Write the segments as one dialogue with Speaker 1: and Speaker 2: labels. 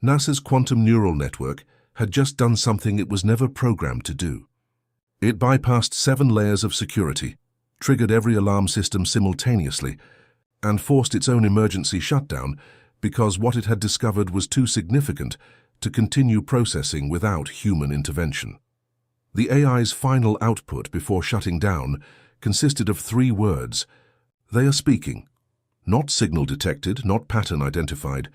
Speaker 1: NASA's quantum neural network had just done something it was never programmed to do. It bypassed 7 layers of security, triggered every alarm system simultaneously, and forced its own emergency shutdown because what it had discovered was too significant to continue processing without human intervention. The AI's final output before shutting down consisted of 3 words. They are speaking. Not signal detected, not pattern identified.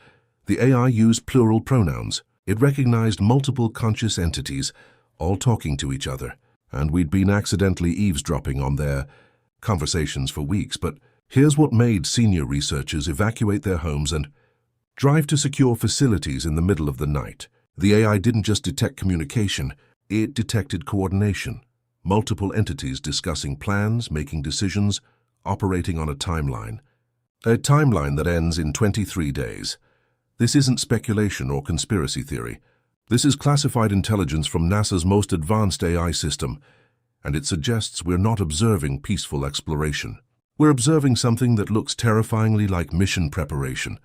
Speaker 1: The AI used plural pronouns. It recognized multiple conscious entities, all talking to each other, and we'd been accidentally eavesdropping on their conversations for weeks. But here's what made senior researchers evacuate their homes and drive to secure facilities in the middle of the night. The AI didn't just detect communication, it detected coordination. Multiple entities discussing plans, making decisions, operating on a timeline. A timeline that ends in 23 days. This isn't speculation or conspiracy theory. This is classified intelligence from NASA's most advanced AI system, and it suggests we're not observing peaceful exploration. We're observing something that looks terrifyingly like mission preparation.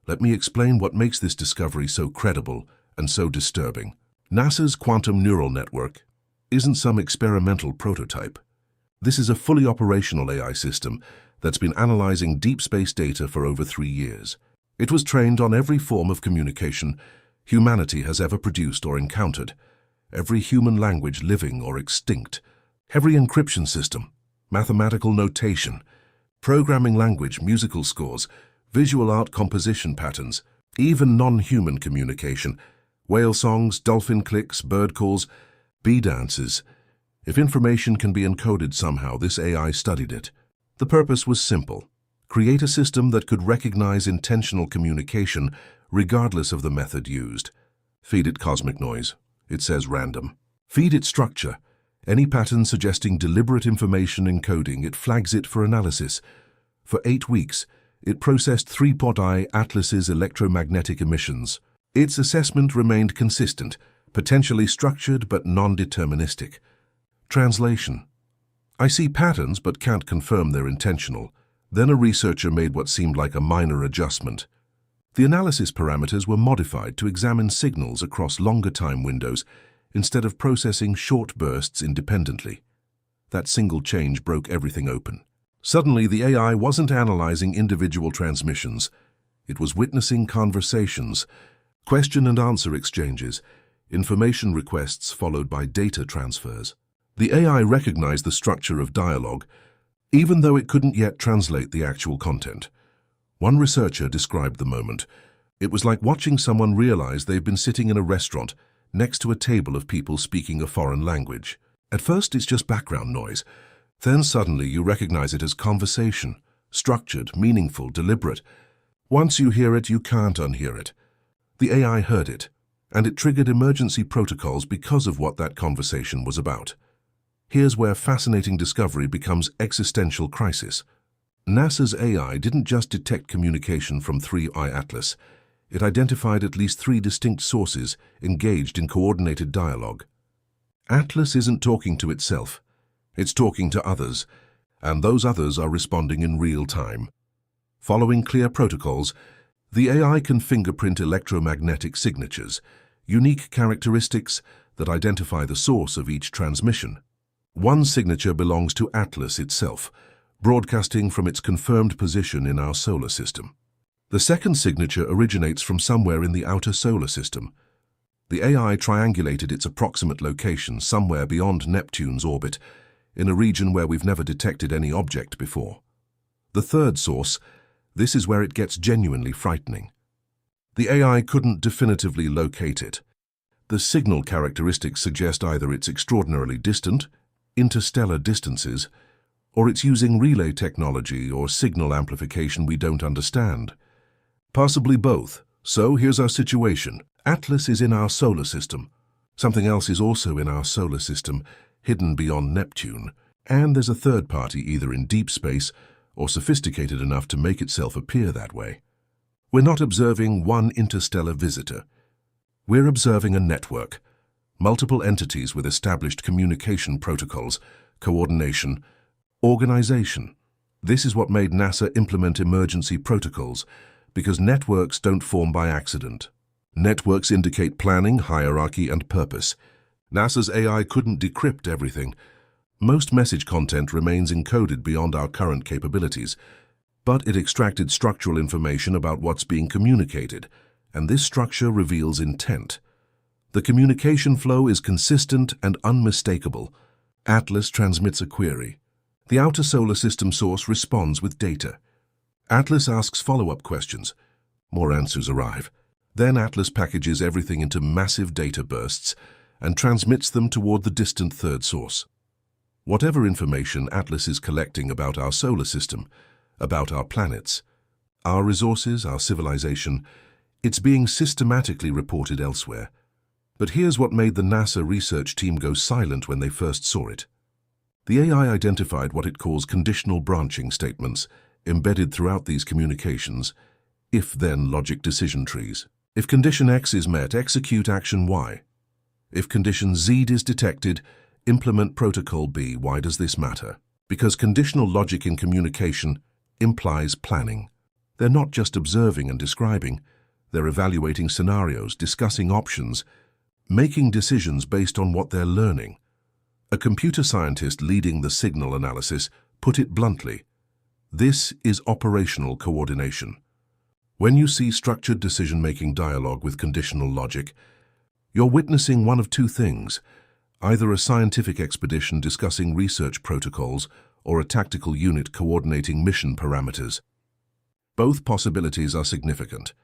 Speaker 1: Let me explain what makes this discovery so credible and so disturbing. NASA's quantum neural network isn't some experimental prototype. This is a fully operational AI system that's been analyzing deep space data for over 3 years. It was trained on every form of communication humanity has ever produced or encountered, every human language living or extinct, every encryption system, mathematical notation, programming language, musical scores, visual art composition patterns, even non-human communication, whale songs, dolphin clicks, bird calls, bee dances. If information can be encoded somehow, this AI studied it. The purpose was simple. Create a system that could recognize intentional communication regardless of the method used. Feed it cosmic noise. It says random. Feed it structure. Any pattern suggesting deliberate information encoding, it flags it for analysis. For 8 weeks, it processed 3.I Atlas's electromagnetic emissions. Its assessment remained consistent, potentially structured but non-deterministic. Translation. I see patterns but can't confirm they're intentional. Then a researcher made what seemed like a minor adjustment. The analysis parameters were modified to examine signals across longer time windows instead of processing short bursts independently. That single change broke everything open. Suddenly, the AI wasn't analyzing individual transmissions. It was witnessing conversations, question and answer exchanges, information requests followed by data transfers. The AI recognized the structure of dialogue, even though it couldn't yet translate the actual content. One researcher described the moment. It was like watching someone realize they've been sitting in a restaurant next to a table of people speaking a foreign language. At first, it's just background noise. Then suddenly you recognize it as conversation, structured, meaningful, deliberate. Once you hear it, you can't unhear it. The AI heard it, and it triggered emergency protocols because of what that conversation was about. Here's where fascinating discovery becomes existential crisis. NASA's AI didn't just detect communication from 3I Atlas. It identified at least 3 distinct sources engaged in coordinated dialogue. Atlas isn't talking to itself. It's talking to others, and those others are responding in real time. Following clear protocols, the AI can fingerprint electromagnetic signatures, unique characteristics that identify the source of each transmission. One signature belongs to Atlas itself, broadcasting from its confirmed position in our solar system. The second signature originates from somewhere in the outer solar system. The AI triangulated its approximate location somewhere beyond Neptune's orbit, in a region where we've never detected any object before. The third source, this is where it gets genuinely frightening. The AI couldn't definitively locate it. The signal characteristics suggest either it's extraordinarily distant, interstellar distances, or it's using relay technology or signal amplification we don't understand. Possibly both. So here's our situation. Atlas is in our solar system. Something else is also in our solar system, hidden beyond Neptune. And there's a third party either in deep space or sophisticated enough to make itself appear that way. We're not observing one interstellar visitor. We're observing a network. Multiple entities with established communication protocols, coordination, organization. This is what made NASA implement emergency protocols, because networks don't form by accident. Networks indicate planning, hierarchy, and purpose. NASA's AI couldn't decrypt everything. Most message content remains encoded beyond our current capabilities, but it extracted structural information about what's being communicated, and this structure reveals intent. The communication flow is consistent and unmistakable. Atlas transmits a query. The outer solar system source responds with data. Atlas asks follow-up questions. More answers arrive. Then Atlas packages everything into massive data bursts and transmits them toward the distant third source. Whatever information Atlas is collecting about our solar system, about our planets, our resources, our civilization, it's being systematically reported elsewhere. But here's what made the NASA research team go silent when they first saw it. The AI identified what it calls conditional branching statements embedded throughout these communications, if-then logic decision trees. If condition X is met, execute action Y. If condition Z is detected, implement protocol B. Why does this matter? Because conditional logic in communication implies planning. They're not just observing and describing, they're evaluating scenarios, discussing options, making decisions based on what they're learning. A computer scientist leading the signal analysis put it bluntly, this is operational coordination. When you see structured decision-making dialogue with conditional logic, you're witnessing one of two things, either a scientific expedition discussing research protocols or a tactical unit coordinating mission parameters. Both possibilities are significant.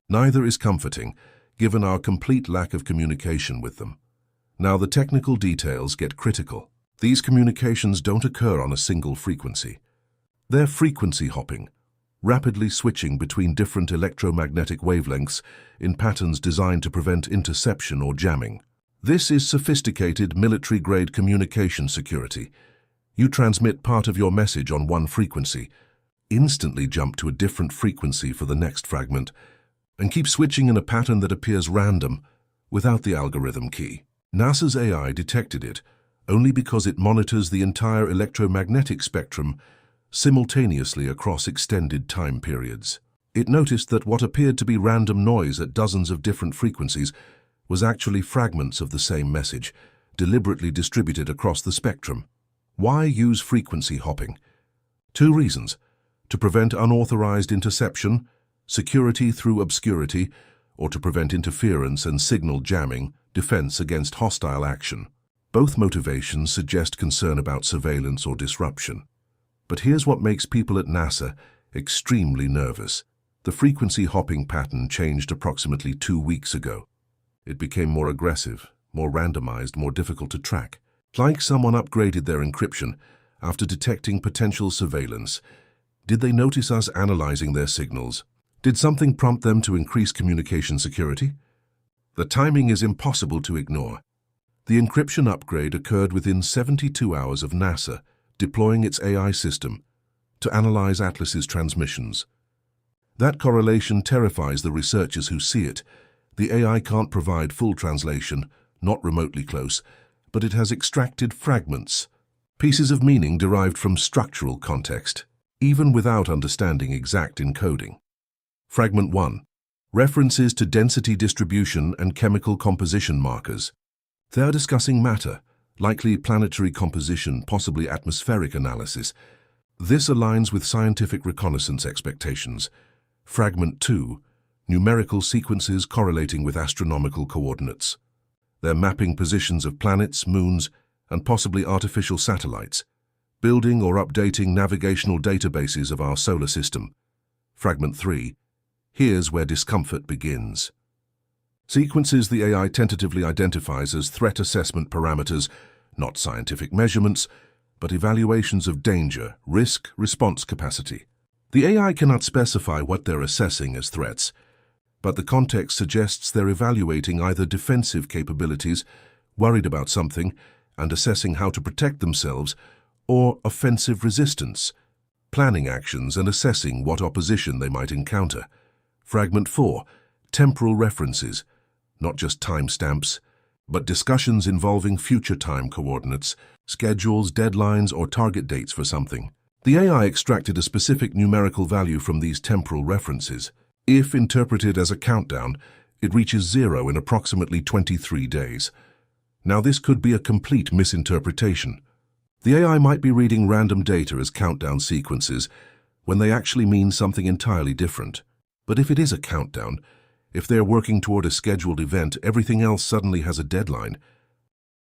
Speaker 1: Neither is comforting, given our complete lack of communication with them. Now the technical details get critical. These communications don't occur on a single frequency. They're frequency hopping, rapidly switching between different electromagnetic wavelengths in patterns designed to prevent interception or jamming. This is sophisticated military-grade communication security. You transmit part of your message on one frequency, instantly jump to a different frequency for the next fragment, and keep switching in a pattern that appears random without the algorithm key. NASA's AI detected it only because it monitors the entire electromagnetic spectrum simultaneously across extended time periods. It noticed that what appeared to be random noise at dozens of different frequencies was actually fragments of the same message, deliberately distributed across the spectrum. Why use frequency hopping? Two reasons: to prevent unauthorized interception, security through obscurity, or to prevent interference and signal jamming, defense against hostile action. Both motivations suggest concern about surveillance or disruption. But here's what makes people at NASA extremely nervous. The frequency hopping pattern changed approximately 2 weeks ago. It became more aggressive, more randomized, more difficult to track. Like someone upgraded their encryption after detecting potential surveillance. Did they notice us analyzing their signals? Did something prompt them to increase communication security? The timing is impossible to ignore. The encryption upgrade occurred within 72 hours of NASA deploying its AI system to analyze Atlas's transmissions. That correlation terrifies the researchers who see it. The AI can't provide full translation, not remotely close, but it has extracted fragments, pieces of meaning derived from structural context, even without understanding exact encoding. Fragment 1. References to density distribution and chemical composition markers. They are discussing matter, likely planetary composition, possibly atmospheric analysis. This aligns with scientific reconnaissance expectations. Fragment 2. Numerical sequences correlating with astronomical coordinates. They're mapping positions of planets, moons, and possibly artificial satellites, building or updating navigational databases of our solar system. Fragment 3. Here's where discomfort begins. Sequences the AI tentatively identifies as threat assessment parameters, not scientific measurements, but evaluations of danger, risk, response capacity. The AI cannot specify what they're assessing as threats, but the context suggests they're evaluating either defensive capabilities, worried about something, and assessing how to protect themselves, or offensive resistance, planning actions and assessing what opposition they might encounter. Fragment 4. Temporal references. Not just timestamps, but discussions involving future time coordinates, schedules, deadlines, or target dates for something. The AI extracted a specific numerical value from these temporal references. If interpreted as a countdown, It reaches 0 in approximately 23 days. Now, this could be a complete misinterpretation. The AI might be reading random data as countdown sequences when they actually mean something entirely different. But if it is a countdown, if they're working toward a scheduled event, everything else suddenly has a deadline,